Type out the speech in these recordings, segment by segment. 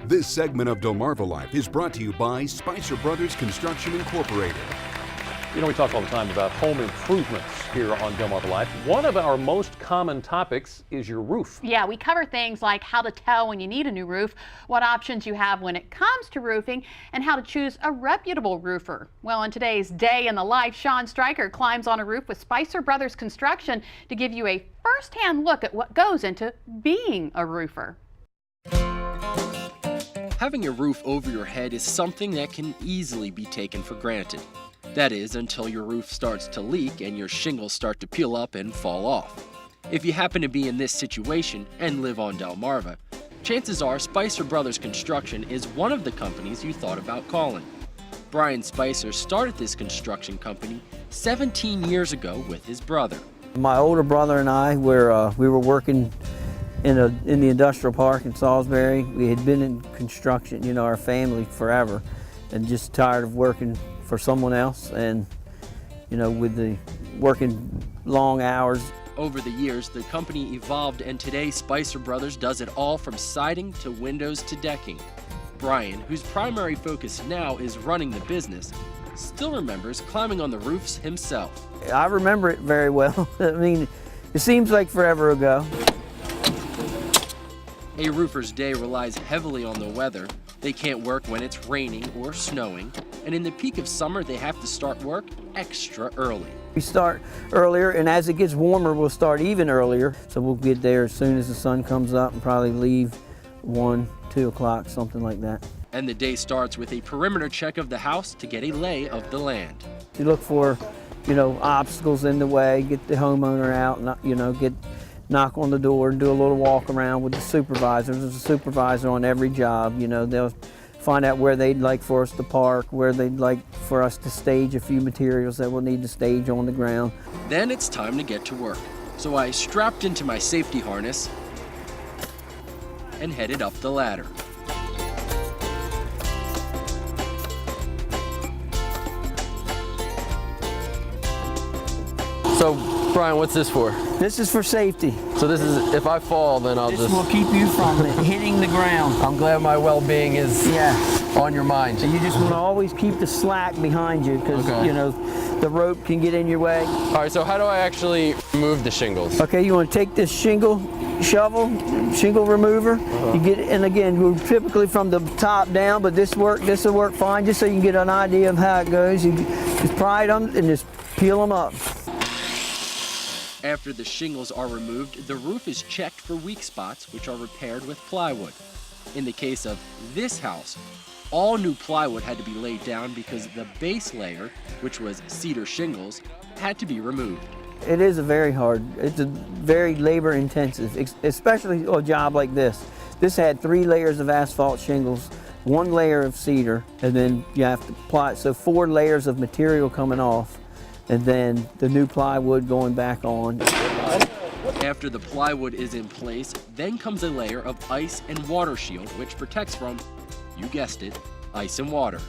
This segment of Delmarva Life is brought to you by Spicer Brothers Construction Incorporated. You know, we talk all the time about home improvements here on Delmarva Life. One of our most common topics is your roof. Yeah, we cover things like how to tell when you need a new roof, what options you have when it comes to roofing, and how to choose a reputable roofer. Well, in today's Day in the Life, Sean Stryker climbs on a roof with Spicer Brothers Construction to give you a first-hand look at what goes into being a roofer. Having a roof over your head is something that can easily be taken for granted. That is, until your roof starts to leak and your shingles start to peel up and fall off. If you happen to be in this situation and live on Delmarva, chances are Spicer Brothers Construction is one of the companies you thought about calling. Brian Spicer started this construction company 17 years ago with his brother. My older brother and I we were working in the industrial park in Salisbury. We had been in construction, you know, our family forever, and just tired of working for someone else, and you know, with the working long hours. Over the years, the company evolved, and today Spicer Brothers does it all from siding to windows to decking. Brian, whose primary focus now is running the business, still remembers climbing on the roofs himself. I remember it very well. I mean, it seems like forever ago. A roofer's day relies heavily on the weather. They can't work when it's raining or snowing, and in the peak of summer, they have to start work extra early. We start earlier, and as it gets warmer, we'll start even earlier. So we'll get there as soon as the sun comes up and probably leave 1, 2 o'clock, something like that. And the day starts with a perimeter check of the house to get a lay of the land. You look for, you know, obstacles in the way, get the homeowner out, you know, knock on the door, do a little walk around with the supervisor. There's a supervisor on every job. You know, they'll find out where they'd like for us to park, where they'd like for us to stage a few materials that we'll need to stage on the ground. Then it's time to get to work. So I strapped into my safety harness and headed up the ladder. So, Brian, what's this for? This is for safety. So this is, if I fall, then I'll This just... will keep you from hitting the ground. I'm glad my well-being is on your mind. So you just want to always keep the slack behind you, because, you know, the rope can get in your way. All right, so how do I actually remove the shingles? Okay, you want to take this shingle remover. You get, and again, we're typically from the top down, but this will work fine, just so you can get an idea of how it goes. You just pry them and just peel them up. After the shingles are removed, the roof is checked for weak spots, which are repaired with plywood. In the case of this house, all new plywood had to be laid down because the base layer, which was cedar shingles, had to be removed. It is it's a very labor intensive, especially a job like this. This had 3 layers of asphalt shingles, 1 layer of cedar, and then you have to apply it. So 4 layers of material coming off, and then the new plywood going back on. After the plywood is in place, then comes a layer of ice and water shield, which protects from, you guessed it, ice and water.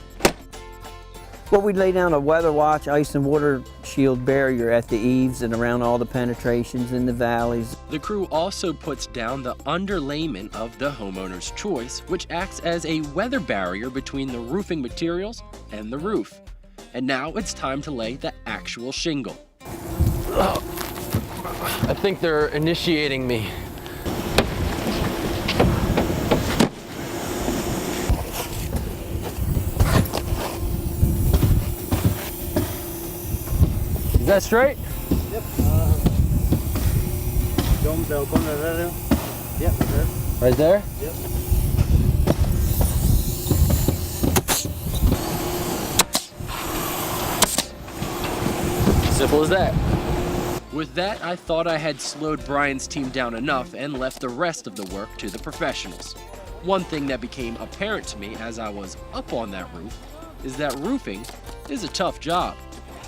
Well, we'd lay down a weather watch, ice and water shield barrier at the eaves and around all the penetrations in the valleys. The crew also puts down the underlayment of the homeowner's choice, which acts as a weather barrier between the roofing materials and the roof. And now it's time to lay the actual shingle. Oh, I think they're initiating me. Is that straight? Yep. Yep, right there? Yep. Simple as that. With that, I thought I had slowed Brian's team down enough and left the rest of the work to the professionals. One thing that became apparent to me as I was up on that roof is that roofing is a tough job,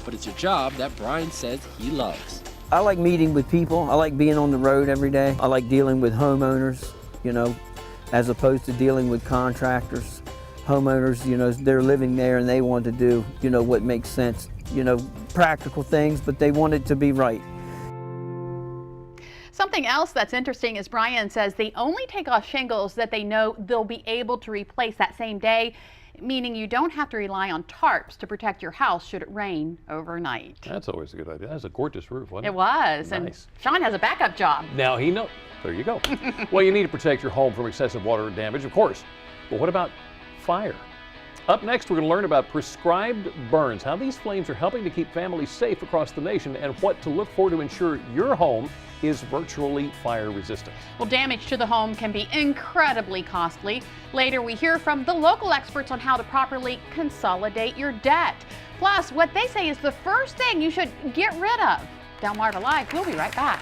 but it's a job that Brian says he loves. I like meeting with people. I like being on the road every day. I like dealing with homeowners, you know, as opposed to dealing with contractors. Homeowners, you know, they're living there and they want to do, you know, what makes sense, you know, practical things, but they want it to be right. Something else that's interesting is Brian says they only take off shingles that they know they'll be able to replace that same day, meaning you don't have to rely on tarps to protect your house should it rain overnight. That's always a good idea. That's a gorgeous roof, wasn't it? It was, Nice. and Sean has a backup job. Now he knows. There you go. Well, you need to protect your home from excessive water damage, of course. But what about fire? Up next, we're going to learn about prescribed burns, how these flames are helping to keep families safe across the nation, and what to look for to ensure your home is virtually fire resistant. Well, damage to the home can be incredibly costly. Later, we hear from the local experts on how to properly consolidate your debt. Plus, what they say is the first thing you should get rid of. Delmarva Live, we'll be right back.